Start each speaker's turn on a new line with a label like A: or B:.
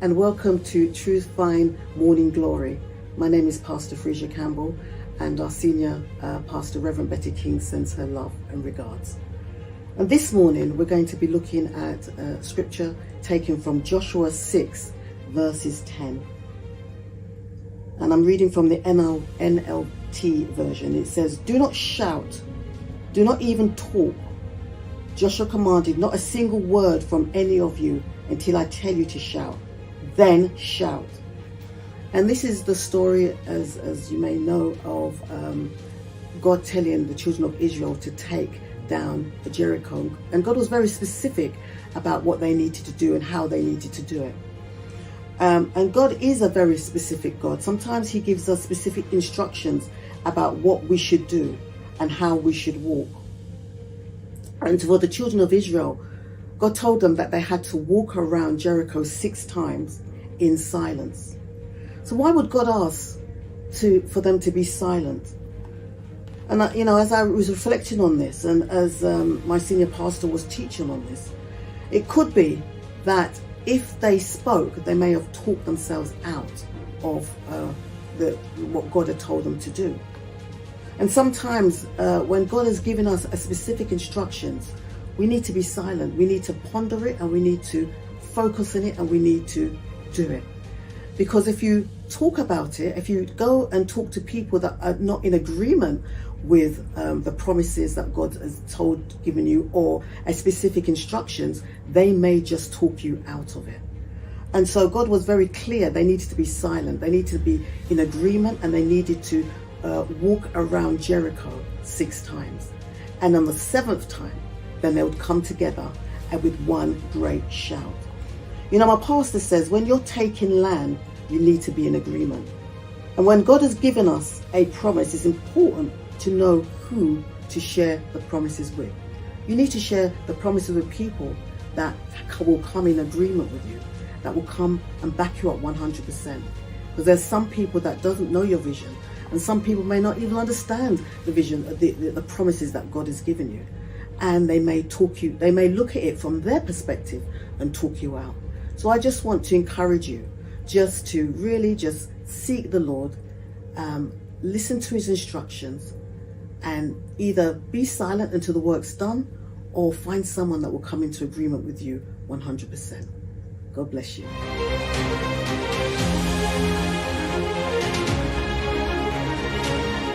A: and welcome to Truth Find Morning Glory. My name is Pastor Fresia Campbell, and our senior pastor, Reverend Betty King, sends her love and regards. And this morning we're going to be looking at scripture taken from Joshua 6 verses 10. And I'm reading from the NLT version. It says, "Do not shout, do not even talk. Joshua commanded, not a single word from any of you until I tell you to shout. Then shout." And this is the story, as you may know, of God telling the children of Israel to take down Jericho. And God was very specific about what they needed to do and how they needed to do it. And God is a very specific God. Sometimes he gives us specific instructions about what we should do and how we should walk. And for the children of Israel, God told them that they had to walk around Jericho 6 times in silence. So why would God ask for them to be silent? And as I was reflecting on this, and as my senior pastor was teaching on this, it could be that if they spoke, they may have talked themselves out of what God had told them to do. And sometimes when God has given us a specific instructions, we need to be silent. We need to ponder it, and we need to focus on it, and we need to do it. Because if you talk about it, if you go and talk to people that are not in agreement with the promises that God has given you, or a specific instructions, they may just talk you out of it. And so God was very clear. They needed to be silent. They needed to be in agreement, and they needed to walk around Jericho 6 times. And on the 7th time, then they would come together and with one great shout. My pastor says, when you're taking land, you need to be in agreement. And when God has given us a promise, it's important to know who to share the promises with. You need to share the promises with people that will come in agreement with you, that will come and back you up 100%. Because there's some people that doesn't know your vision, and some people may not even understand the vision, the promises that God has given you. And they may look at it from their perspective and talk you out. So I just want to encourage you just to really just seek the Lord, listen to his instructions, and either be silent until the work's done, or find someone that will come into agreement with you 100%. God bless you.